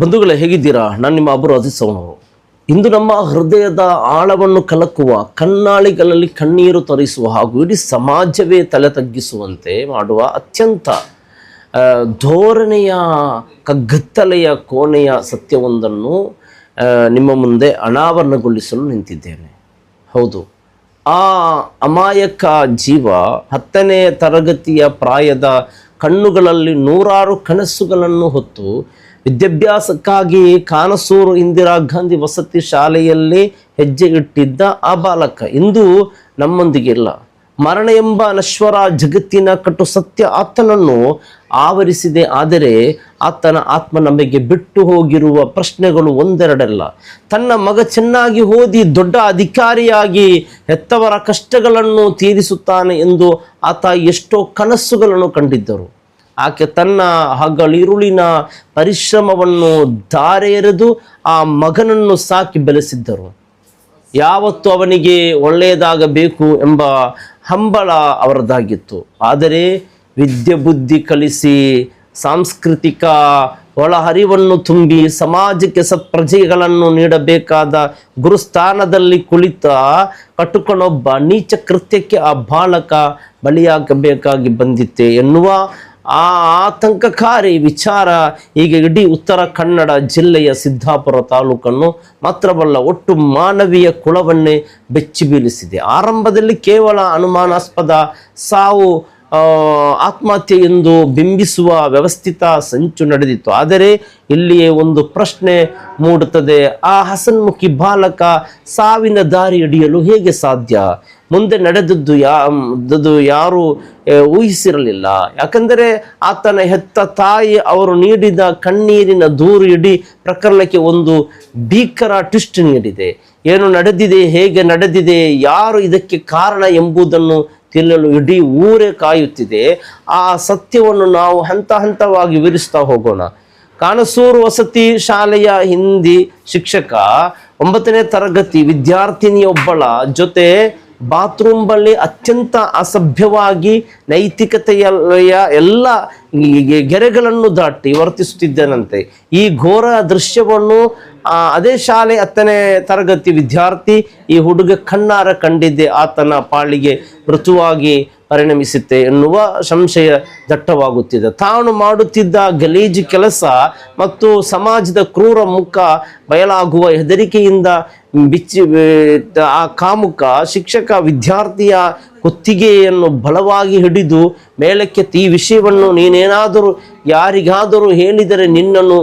ಬಂಧುಗಳೇ, ಹೇಗಿದ್ದೀರಾ? ನಾನು ನಿಮ್ಮ ಅಬು ಅಜೀಜ್ ಸವಣೂರು. ಇಂದು ನಮ್ಮ ಹೃದಯದ ಆಳವನ್ನು ಕಲಕುವ, ಕಣ್ಣಾಳಿಗಳಲ್ಲಿ ಕಣ್ಣೀರು ತರಿಸುವ ಹಾಗೂ ಇಡೀ ಸಮಾಜವೇ ತಲೆ ತಗ್ಗಿಸುವಂತೆ ಮಾಡುವ ಅತ್ಯಂತ ಧೋರಣೆಯ ಕಗ್ಗತ್ತಲೆಯ ಕೋಣೆಯ ಸತ್ಯವೊಂದನ್ನು ನಿಮ್ಮ ಮುಂದೆ ಅನಾವರಣಗೊಳಿಸಲು ನಿಂತಿದ್ದೇನೆ. ಹೌದು, ಆ ಅಮಾಯಕ ಜೀವ 10ನೇ ತರಗತಿಯ ಪ್ರಾಯದ ಕಣ್ಣುಗಳಲ್ಲಿ ನೂರಾರು ಕನಸುಗಳನ್ನು ಹೊತ್ತು ವಿದ್ಯಾಭ್ಯಾಸಕ್ಕಾಗಿ ಕಾನಸೂರು ಇಂದಿರಾ ಗಾಂಧಿ ವಸತಿ ಶಾಲೆಯಲ್ಲಿ ಹೆಜ್ಜೆ ಇಟ್ಟಿದ್ದ ಆ ಬಾಲಕ ಇಂದು ನಮ್ಮೊಂದಿಗಿಲ್ಲ. ಮರಣ ಎಂಬ ನಶ್ವರ ಜಗತ್ತಿನ ಕಟು ಸತ್ಯ ಆತನನ್ನು ಆವರಿಸಿದೆ. ಆದರೆ ಆತನ ಆತ್ಮ ನಮಗೆ ಬಿಟ್ಟು ಹೋಗಿರುವ ಪ್ರಶ್ನೆಗಳು ಒಂದೆರಡಲ್ಲ. ತನ್ನ ಮಗ ಚೆನ್ನಾಗಿ ಓದಿ ದೊಡ್ಡ ಅಧಿಕಾರಿಯಾಗಿ ಹೆತ್ತವರ ಕಷ್ಟಗಳನ್ನು ತೀರಿಸುತ್ತಾನೆ ಎಂದು ಆತ ಎಷ್ಟೋ ಕನಸುಗಳನ್ನು ಕಂಡಿದ್ದರು. ಆಕೆ ತನ್ನ ಹಗಲಿರುಳಿನ ಪರಿಶ್ರಮವನ್ನು ಧಾರೆ ಎರೆದು ಆ ಮಗನನ್ನು ಸಾಕಿ ಬೆಳೆಸಿದ್ದರು. ಯಾವತ್ತು ಅವನಿಗೆ ಒಳ್ಳೆಯದಾಗಬೇಕು ಎಂಬ ಹಂಬಲ ಅವರದಾಗಿತ್ತು. ಆದರೆ ವಿದ್ಯೆ ಬುದ್ಧಿ ಕಲಿಸಿ ಸಾಂಸ್ಕೃತಿಕ ಒಳಹರಿವನ್ನು ತುಂಬಿ ಸಮಾಜಕ್ಕೆ ಸತ್ಪ್ರಜೆಗಳನ್ನು ನೀಡಬೇಕಾದ ಗುರುಸ್ಥಾನದಲ್ಲಿ ಕುಳಿತ ಕಟುಕನೊಬ್ಬ ನೀಚ ಕೃತ್ಯಕ್ಕೆ ಆ ಬಾಲಕ ಬಲಿಯಾಗಬೇಕಾಗಿ ಬಂದಿತ್ತೆ ಎನ್ನುವ ಆ ಆತಂಕಕಾರಿ ವಿಚಾರ ಈಗ ಇಡೀ ಉತ್ತರ ಕನ್ನಡ ಜಿಲ್ಲೆಯ ಸಿದ್ದಾಪುರ ತಾಲೂಕನ್ನು ಮಾತ್ರವಲ್ಲ, ಒಟ್ಟು ಮಾನವೀಯ ಕುಲವನ್ನೇ ಬೆಚ್ಚಿ ಬೀಳಿಸಿದೆ. ಆರಂಭದಲ್ಲಿ ಕೇವಲ ಅನುಮಾನಾಸ್ಪದ ಸಾವು, ಆತ್ಮಹತ್ಯೆ ಎಂದು ಬಿಂಬಿಸುವ ವ್ಯವಸ್ಥಿತ ಸಂಚು ನಡೆದಿತ್ತು. ಆದರೆ ಇಲ್ಲಿಯೇ ಒಂದು ಪ್ರಶ್ನೆ ಮೂಡುತ್ತದೆ. ಆ ಹಸನ್ಮುಖಿ ಬಾಲಕ ಸಾವಿನ ದಾರಿ ಹಿಡಿಯಲು ಹೇಗೆ ಸಾಧ್ಯ? ಮುಂದೆ ನಡೆದದ್ದು ಯಾರು ಊಹಿಸಿರಲಿಲ್ಲ. ಯಾಕಂದರೆ ಆತನ ಹೆತ್ತ ತಾಯಿ ಅವರು ನೀಡಿದ ಕಣ್ಣೀರಿನ ದೂರು ಇಡೀ ಪ್ರಕರಣಕ್ಕೆ ಒಂದು ಭೀಕರ ಟ್ವಿಸ್ಟ್ ನೀಡಿದೆ. ಏನು ನಡೆದಿದೆ, ಹೇಗೆ ನಡೆದಿದೆ, ಯಾರು ಇದಕ್ಕೆ ಕಾರಣ ಎಂಬುದನ್ನು ತಿಳಿಯಲು ಇಡೀ ಊರೇ ಕಾಯುತ್ತಿದೆ. ಆ ಸತ್ಯವನ್ನು ನಾವು ಹಂತ ಹಂತವಾಗಿ ವಿವರಿಸ್ತಾ ಹೋಗೋಣ. ಕಾನಸೂರು ವಸತಿ ಶಾಲೆಯ ಹಿಂದಿ ಶಿಕ್ಷಕ 9ನೇ ತರಗತಿ ವಿದ್ಯಾರ್ಥಿನಿಯೊಬ್ಬಳ ಜೊತೆ ಬಾತ್ರೂಮ್ ಬಳಿ ಅತ್ಯಂತ ಅಸಭ್ಯವಾಗಿ ನೈತಿಕತೆಯ ಎಲ್ಲ ಗೆರೆಗಳನ್ನು ದಾಟಿ ವರ್ತಿಸುತ್ತಿದ್ದನಂತೆ. ಈ ಘೋರ ದೃಶ್ಯವನ್ನು ಅದೇ ಶಾಲೆ 10ನೇ ತರಗತಿ ವಿದ್ಯಾರ್ಥಿ ಈ ಹುಡುಗ ಕಣ್ಣಾರ ಕಂಡಿದ್ದೆ ಆತನ ಪಾಳಿಗೆ ಮೃದುವಾಗಿ ಪರಿಣಮಿಸುತ್ತೆ ಎನ್ನುವ ಸಂಶಯ ದಟ್ಟವಾಗುತ್ತಿದೆ. ತಾನು ಮಾಡುತ್ತಿದ್ದ ಗಲೀಜು ಕೆಲಸ ಮತ್ತು ಸಮಾಜದ ಕ್ರೂರ ಮುಖ ಬಯಲಾಗುವ ಹೆದರಿಕೆಯಿಂದ ಆ ಕಾಮುಕ ಶಿಕ್ಷಕ ವಿದ್ಯಾರ್ಥಿಯ ಕುತ್ತಿಗೆಯನ್ನು ಬಲವಾಗಿ ಹಿಡಿದು ಮೇಲಕ್ಕೆತ್ತಿ, ಈ ವಿಷಯವನ್ನು ನೀನೇನಾದರೂ ಯಾರಿಗಾದರೂ ಹೇಳಿದರೆ ನಿನ್ನನ್ನು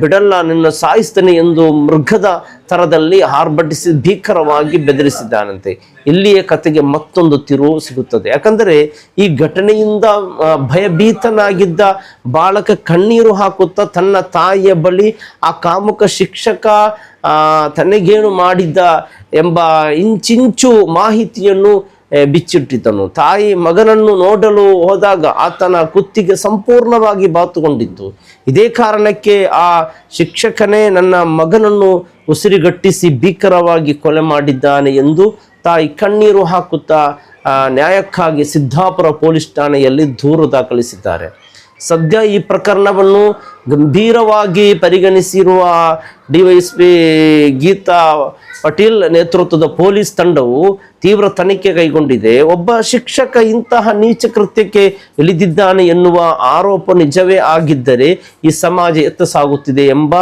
ಬಿಡಲ್ಲ, ನಿನ್ನ ಸಾಯಿಸ್ತೇನೆ ಎಂದು ಮೃಗದ ಥರದಲ್ಲಿ ಆರ್ಭಟಿಸಿ ಭೀಕರವಾಗಿ ಬೆದರಿಸಿದ್ದಾನಂತೆ. ಇಲ್ಲಿಯೇ ಕತೆಗೆ ಮತ್ತೊಂದು ತಿರುವು ಸಿಗುತ್ತದೆ. ಯಾಕಂದರೆ ಈ ಘಟನೆಯಿಂದ ಭಯಭೀತನಾಗಿದ್ದ ಬಾಲಕ ಕಣ್ಣೀರು ಹಾಕುತ್ತಾ ತನ್ನ ತಾಯಿಯ ಬಳಿ ಆ ಕಾಮುಕ ಶಿಕ್ಷಕ ತನಗೇನು ಮಾಡಿದ್ದ ಎಂಬ ಇಂಚಿಂಚು ಮಾಹಿತಿಯನ್ನು ಬಿಚ್ಚಿಟ್ಟಿದ್ದನು. ತಾಯಿ ಮಗನನ್ನು ನೋಡಲು ಹೋದಾಗ ಆತನ ಕುತ್ತಿಗೆ ಸಂಪೂರ್ಣವಾಗಿ ಬಾತುಕೊಂಡಿತ್ತು. ಇದೇ ಕಾರಣಕ್ಕೆ ಆ ಶಿಕ್ಷಕನೇ ನನ್ನ ಮಗನನ್ನು ಉಸಿರುಗಟ್ಟಿಸಿ ಭೀಕರವಾಗಿ ಕೊಲೆ ಮಾಡಿದ್ದಾನೆ ಎಂದು ತಾಯಿ ಕಣ್ಣೀರು ಹಾಕುತ್ತಾ ನ್ಯಾಯಕ್ಕಾಗಿ ಸಿದ್ದಾಪುರ ಪೊಲೀಸ್ ಠಾಣೆಯಲ್ಲಿ ದೂರು ದಾಖಲಿಸಿದ್ದಾರೆ. ಸದ್ಯ ಈ ಪ್ರಕರಣವನ್ನು ಗಂಭೀರವಾಗಿ ಪರಿಗಣಿಸಿರುವ ಡಿವೈಎಸ್ಪಿ ಗೀತಾ ಪಾಟೀಲ್ ನೇತೃತ್ವದ ಪೊಲೀಸ್ ತಂಡವು ತೀವ್ರ ತನಿಖೆ ಕೈಗೊಂಡಿದೆ. ಒಬ್ಬ ಶಿಕ್ಷಕ ಇಂತಹ ನೀಚ ಕೃತ್ಯಕ್ಕೆ ಇಳಿದಿದ್ದಾನೆ ಎನ್ನುವ ಆರೋಪ ನಿಜವೇ ಆಗಿದ್ದರೆ ಈ ಸಮಾಜ ಎತ್ತ ಸಾಗುತ್ತಿದೆ ಎಂಬ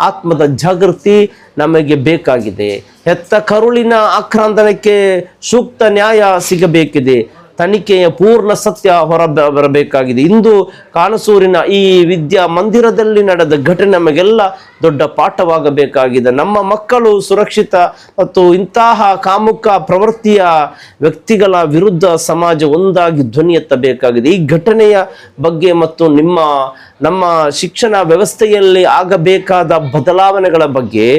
ಆತ್ಮದ ಜಾಗೃತಿ ನಮಗೆ ಬೇಕಾಗಿದೆ. ಹೆತ್ತ ಕರುಳಿನ ಆಕ್ರಂದನಕ್ಕೆ ಸೂಕ್ತ ನ್ಯಾಯ ಸಿಗಬೇಕಿದೆ. ತನಿಖೆಯ ಪೂರ್ಣ ಸತ್ಯ ಬರಬೇಕಾಗಿದೆ. ಇಂದು ಕಾನಸೂರಿನ ಈ ವಿದ್ಯಾ ಮಂದಿರದಲ್ಲಿ ನಡೆದ ಘಟನೆ ನಮಗೆಲ್ಲ ದೊಡ್ಡ ಪಾಠವಾಗಬೇಕಾಗಿದೆ. ನಮ್ಮ ಮಕ್ಕಳು ಸುರಕ್ಷಿತ ಮತ್ತು ಇಂತಹ ಕಾಮುಕ ಪ್ರವೃತ್ತಿಯ ವ್ಯಕ್ತಿಗಳ ವಿರುದ್ಧ ಸಮಾಜ ಒಂದಾಗಿ ಧ್ವನಿ ಎತ್ತಬೇಕಾಗಿದೆ. ಈ ಘಟನೆಯ ಬಗ್ಗೆ ಮತ್ತು ನಮ್ಮ ಶಿಕ್ಷಣ ವ್ಯವಸ್ಥೆಯಲ್ಲಿ ಆಗಬೇಕಾದ ಬದಲಾವಣೆಗಳ ಬಗ್ಗೆ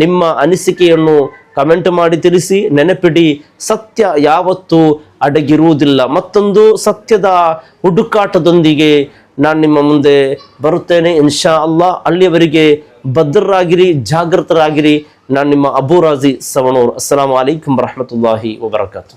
ನಿಮ್ಮ ಅನಿಸಿಕೆಯನ್ನು ಕಮೆಂಟ್ ಮಾಡಿ ತಿಳಿಸಿ. ನೆನಪಿಡಿ, ಸತ್ಯ ಯಾವತ್ತೂ ಅಡಗಿರುವುದಿಲ್ಲ. ಮತ್ತೊಂದು ಸತ್ಯದ ಹುಡುಕಾಟದೊಂದಿಗೆ ನಾನು ನಿಮ್ಮ ಮುಂದೆ ಬರುತ್ತೇನೆ ಇನ್ಶಾ ಅಲ್ಲಾ. ಅಲ್ಲಿಯವರೆಗೆ ಭದ್ರರಾಗಿರಿ, ಜಾಗೃತರಾಗಿರಿ. ನಾನು ನಿಮ್ಮ ಅಬು ಅಜೀಜ್ ಸವಣೂರು. ಅಸ್ಸಲಾಮು ಅಲೈಕುಂ ವರಹಮತುಲ್ಲಾಹಿ ವಬರಕಾತು.